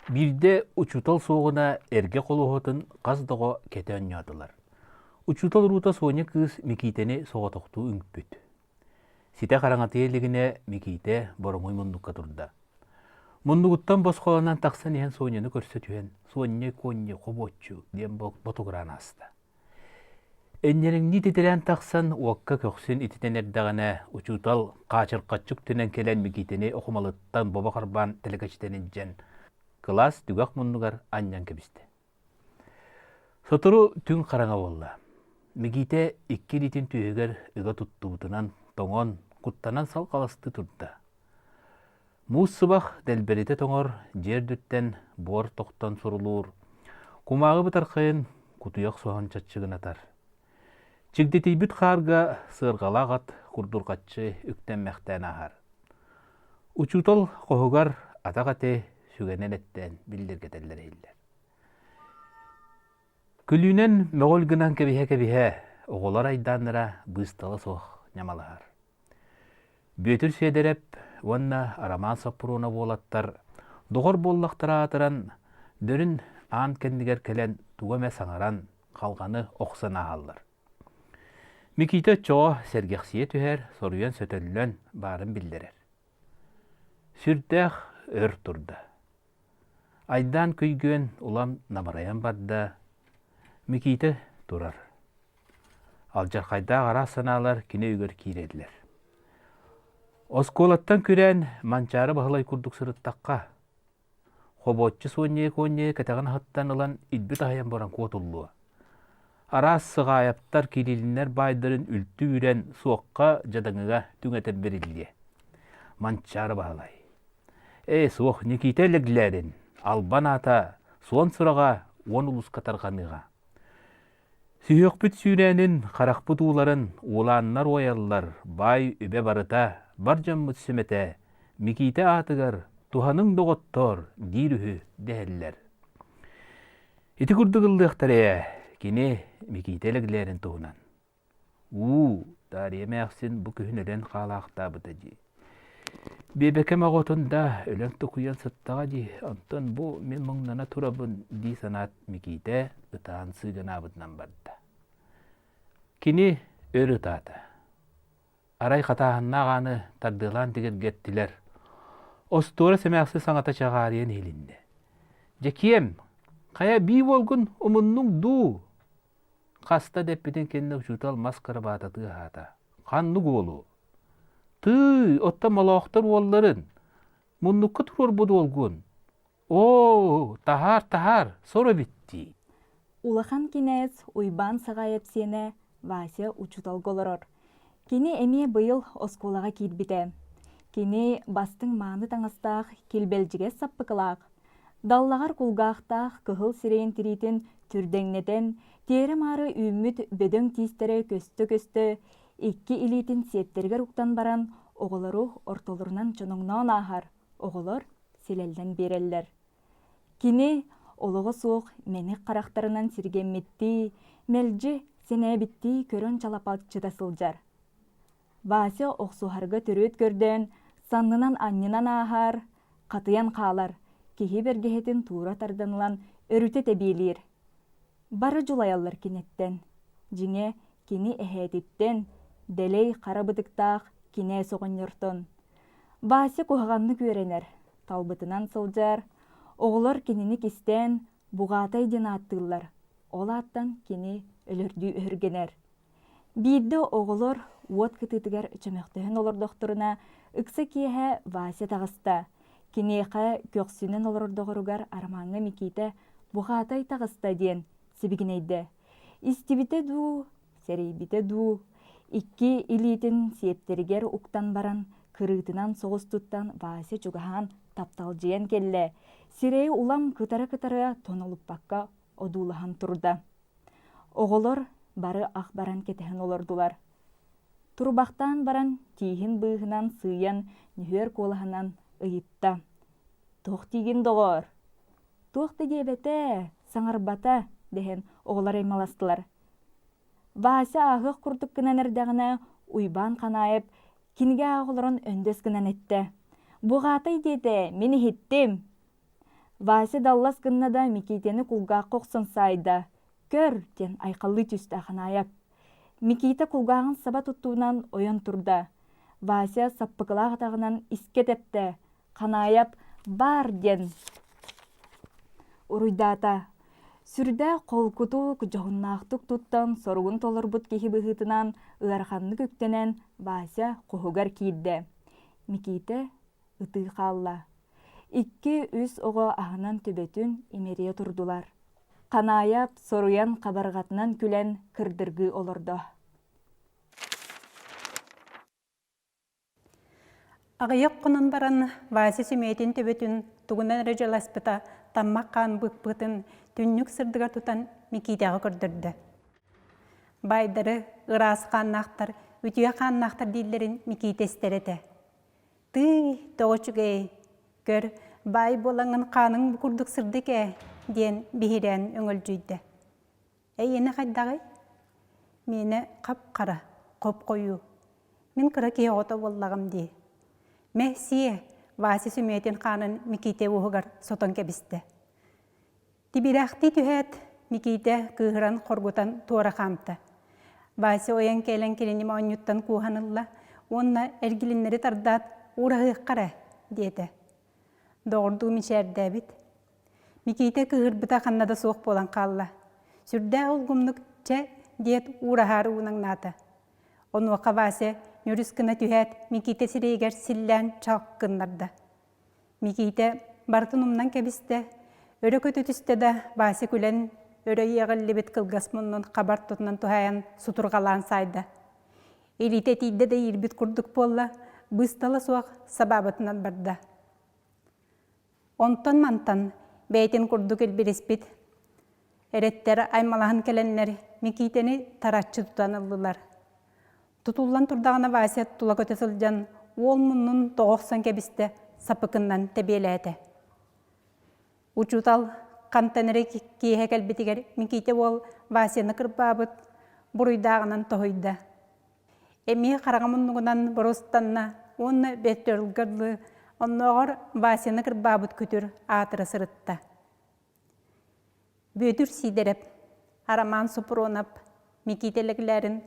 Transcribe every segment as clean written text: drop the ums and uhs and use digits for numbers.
Birde uçutal soğuna erge koluhotun qazdığı keten yadılar. Uçutal ruta soğuna kız mikiteni soğutuktu üngpüt. Site qaraŋatı yerligine mikite boroŋoy mundukka turda. Munduguttan bosqolanan taqsan ehen soğunyanı көрсөтүен, soğunye konye qobotçu diyen botugrana asta. Ennerin ni titilen taqsan uakka köksün ititen erdağına uçutal qaçırqatçuk tünen kelen mikiteni okumalıttan boba qarban telegaçiteninjen Klas dügaq mundugar anyan kebiste. Soturu tün qaraŋa bolla. Migite ikki litin tüyöger ıga tuttubutunan toŋon kuttanan sal qalasты turda. Muus sıbax delberite toŋor jer dütten bor toqtan sorulur. Kumağı bitarqayın kutuyaq soğan çatçıgın atar. Çigdetibüt qarga sığırgalaqat kurdurqatçı ükten meqten ahar. Uçutal qohugar ataqate sügenen etten bildirgeteller hiller. Külünen mögol gınan kebihe oğular aydanlara bıstalı soğ ñamalahar. Büyetür sederep vanna araman sapuruna bolattar doğor bollaqtara atıran dörün an kendiger kelen tuğame sanaran kalganı oqsana allar. Mikite çoğu sergeksiye tüher soruyan sötellön barın bildirer. Sürdeğ ör turda. Aydan köygön ulam namarayan barda mikite durar. Aljarkayda ara sanalar kine ügör kirediler. Oskolattan küren mançarı bahlay kurduk sırıttaqqa. Hobotçu sonye konye katağın hattan alan idbit ahayan boran kotulluğa. Ara sığayaptar kililinler baydırın ültü üren suokka jadangıga tüngeten berilliye. Mançarı bahlay. Suok nikitelleglerin. Alban ata, son sırağa, on ulus katarğanıға. Süyökbüt sürənin, qaraqbıt uların, ulanlar oyallar, bay übe barıta, barcamıt sümete, mikite atıgar, tuhanın doğuttor, dirühü dehəller. Iti kurdugıldıq kine mikiteleglerin tuhunan. Tariyemeğsin bu kühünelen qalaqta bıtıcı. Bebeke mağotunda ölen tokuyan sattağa di, Anton bu men mıgnana turabın di sanat mikite ıtağın sığın abıdnan barda. Kini ör ıtağıda. Aray katağınna ağanı tardığılan tigir gettiler. Ostora semeğsi sanata çağariyen elinde. Jekiyem, kaya bir volgun umunnun du. Kasta deppeden kendine uçutal maskara batadığı hata. Kanlı golu. Tıy, otta malaqtar olların. Munnukka turur budu olgun. Tahar, sonra bitti. Улахан кинес уйбан сағайып сені Вася учутал голорор. Кини эме быйыл осколаға кирбите. Кини бастың маны таңастақ келбелжіге саппықылақ. Даллағар кулғақтақ кығыл сирейін тиритін түрдеңнетен, тері мары үміт бөдөң тиістері көсті, икки илитин сеттергер уктан баран оғылары ортолырынан чоноңнан ахар, оғылар селелден береллер. Кини олығы суық мені қарақтарынан сиргенметті, мелжі сене бітті көрін чалапатчыда сылжар. Вася оқсуғарға түрөт көрден, саннынан аннынан ахар, қатыян қалар, кеге бергехетін тура тарданылан өріте тәбейлер. Бары жулаялар кенеттен, жиңе кини әхететтен, Делей қарабыдықтақ кине соғыныртын. Басы кухағанны көренер, талбытынан сылжар, оғылар кинini кистен бұғатай ден аттылар. Ол аттан кини өлірді өргенер. Бидді оғылар уот кытытыгар чөмөқтөһін олар доқтырына ықсы киеһе Вася тағыста. Кинеқа көксінен олар доғыругар армаңы мекейті бұғатай тағыста ден сібігінейді. Истибите ду, серейбите ду. Икки илитин сиептеригер уктан баран, кырытынан соғыз туттан Вася чугахан таптал жиен келле. Сирей улам кытары-кытары тонолуп бакка одулахан турда. Оғылар бары ақ баран кетехен олордулар. Турбақтан баран тиихин быыхынан сыйян нөхөр колахынан ыйытта. Тоқ тиген доғыр. Тоқ тегебете, саңарбата, дехен оғылар аймаластылар. Вася ағық құрдық кінен әрдіғіне уйбан қанайып, кинге ағылырын өндөс кінен етті. Бұғатай деді, мені хеттім. Вася даллас гыннада Микитени кулгаақ қоқсын сайда. Көр, ден айқаллы түсті қанаяп. Микита кулгағын саба тұттуынан ойын тұрда. Вася саппықылақ атағынан иске тепті. Қанаяп бар ден. Уруйдата. Сүрдә қолкуту жоғыннақтық тұттан соруғын толырбыт кехі бұғытынан ұларханны көктенен Вася қоғығар кейді. Микита ұты қалла. 2-3 оғы ағынан төбетін емерия тұрдылар. Қанаяп соруян қабарғатынан күлен кірдіргі олырды. Ағайық құнын баран Вася сүмейтін төбетін тұғынан рәжаласпыта таммақ қан бұқ-бұтын түннік сырдыға тұтан Микитаға көрдірді. Байдары, ұрас қаннақтар, өтіе қаннақтар дейлерін Микита істереті. Тый, тоғычугей, көр, бай болаңын қаның күрдік сырды ке, ден бейірен өңіл жүйді. Ені қайдағай? Мені қап-қара, қоп қою. Мен қыра кей ота боллағым дей. Мә сие, Вася сүмейтін қанын Микита ұғығар сотан кәбісті. Тибирақти түхәт Микита кығыран қоргутан туара қамты. Вася ойан кәлін келінім оңюттан куғанылла, онна әргілінлері тардат урағық қара, деді. Доғырду мишәрді бит. Микита кығырбыта қаннада соқ болан қалла. Сүрді олғымнық чә дед урағары унаңнаты. Оны оқа Вася нүріскіна түхәт Микита сирейгер силлән чалққынларды. Микита бартынымнан кәбісті. Өрі көті түсті да Вася күлен өрі еғілі бет қылғас мұнның қабар тұтынан тұхаян сұтырғалан сайды. Елите тейді де ербет күрдік болла, бұсталы соқ сабабытынан барды. Онтан мантан бәйтін күрдік елбереспет. Әреттері аймалағын кәленлер Микитені таратшы тұтанылылар. Тұтулан тұрдағына Вася тұла көті сылжан, ол мұнның тоғықсан кәбісті сапықыннан тәбеләді. Учутал қантаныры кейе кәлбетігер Микита ол Васяны кірбабыт бұруйдағынан тоғыйды. Әме қарағамыннығынан бұрыстанна, оны бәттөрілгірлі, оннағыр Васяны кірбабыт күтір атыры сырытты. Бөтір сидеріп, араман сұпыронап, Микителігілерін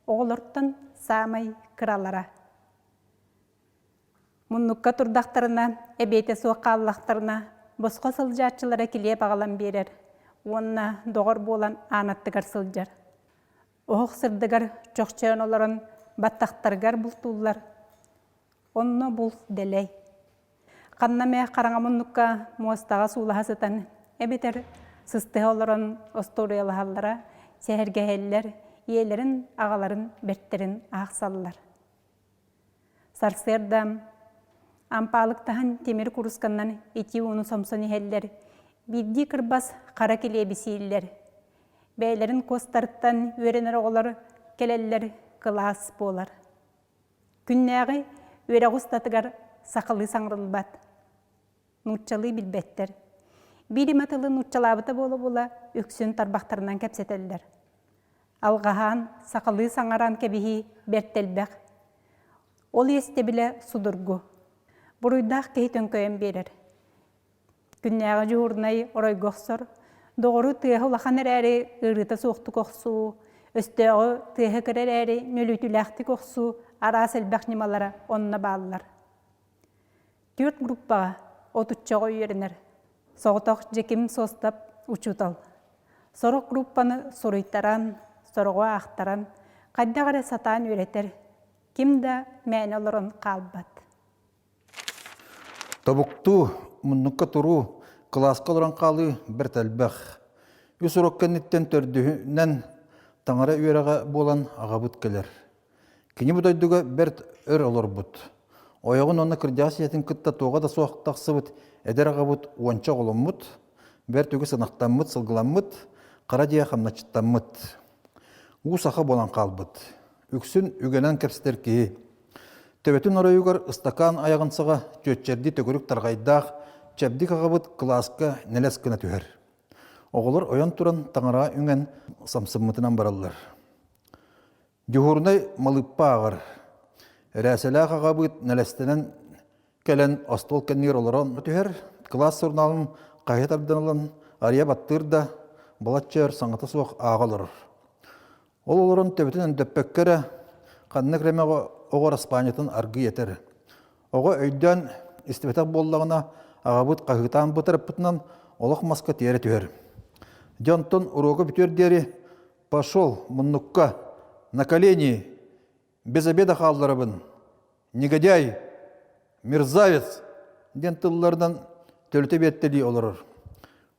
оғылырттан самай кыралара. Мұнныққа тұрдақтарына, әбейті соққаллақтарына, босқа сылжатчылары келе бағалан берер. Онына доғыр болан анаттығар сылжар. Оғық сырдығар жоқчайын оларын баттақтарғар бұлтулар. Онына бұл дәлей. Қаннаме қараңамынныққа муастаға сулағасытан әбетер сысты оларын осториялығалара, сәхергәхеллер, елерін, ағаларын, бәрттерін ақсалылар. Сарсырдам, ампалықтағын темір күрісканнан еті оны сомсыны әллер, бидді кірбас қара келе бесейлер. Бәйлерін костарттан өренер оғылар, келелер қылас болар. Күннәғі өре ғыстатығар сақылы саңрылбат. Нұтчалы білбеттер. Бириматылы нұтчалабыта болы-бола өксін тарбақтарынан кәпсетелдер. Алғахан сақылы саңаран кәбіхи бәрттелбәқ. Ол есте біле судыргу. Бұруйдақ кейтін көйен берер. Күннәғі жуырнай орой гоқсыр, доғыры тыйғы лақан әрі ұрыта соқты қоқсу, өстеғі тыйғы кірер әрі нөлітіләқті қоқсу, ара сәлбәқ немалары онына бағылар. 4 группаға отутчаға үйерінер. Соғытақ жекім состап учутал. Сорық группаны соруйтаран, сорға ақтаран, қайдағары сатан өретер. Кімді мән олырын қалбат. Табукту мұнныққа тұру класқа олыран қалы бір тәлбәқ. Үс ұрыққанеттен төрдігінен таңара үйераға болан ағабыт келер. Кені бұдайдыға бәрт өр олыр бұд. Ойағын оны кірдясиятын күтті тоға да соқтақсы бұд, әдер ағабыт уанча олым мұд, бәрт үгі сынақтан мұд, сылғылан мұд, қара дия қамначыттан мұд. Ұсақа болан қалбыд. Үксін үгенен кәпстер кейі. Төбетін орайығар ыстакан аяғынсыға төтчерді төгірік тарғайдақ, чәбдік ағабыт класқа нәлескіні түхер. Оғылар оян тұран таңыра үңен самсыммытынан баралар. Дюхурнай малыппа ағыр. Рәсәләқ ағабыт нәлестінен кәлін астол кәннер оларан түхер, класс сұрналын қайытардан алан ария баттыр да балатчар саңғата соқ ағалыр. Ол оларын төбетін өндөппеккері қанны кремеға оғыр Испаниятын арғы етер. Оға өйден истебетақ боллағына ағабыт қағытан бұтырып бұтынан олық маска тері түйер. Дионтон урогы бүтер дері пошел мұнныққа на колени без обеда қалдырабын. Негодяй, мерзавец, ден тыллардан төлті беттелі олырыр.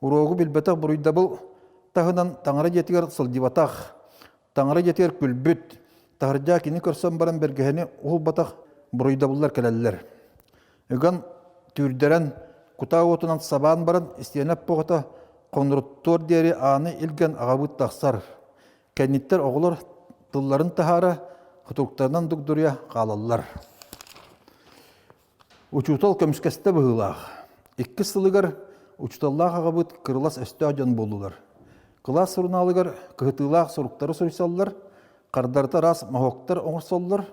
Урогы білбетақ бұруйда бұл тағынан таңыры жетігер сылдибатақ, таңыры жетігер күлбіт, тағырда кені көрсен баран бергені ол батақ бұруйда бұллар кәлелілер. Үгін түрдерен құта отынан сабан баран істеніп бұғыта қонруттор дері аны илген ағабыт тақсар. Кәнеттер оғылар тылларын тахары құтырықтарынан дүгдұрия қалалар. Учутал көміскесті бұғылақ. Иккі сылығар учуталлақ ағабыт кырылас өсті ажан болулар. Қылас сұрыналығар кығытылақ сұрықтары сұрысалар, қардарты рас мағоқтар оңырсалар,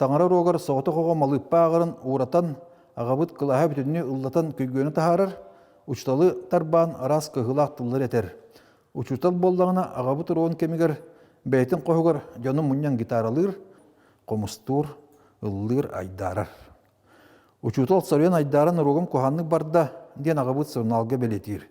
таңара роғар соғыты қоға малыппа ағырын уратан ағабыт қылаға бүтініне ұллатан күйгені тахарар, учуталы тарбан рас кығылақ тыллар етер. Учутал болдағына ағабыт роғын кемігер бәйтін қоғығар жоны мұньян гитаралыр, қомыстур, ыллыр айдарар. Учутал сарыян айдарын роғым қоғанлық барда ден ағабыт сұрналға белетір.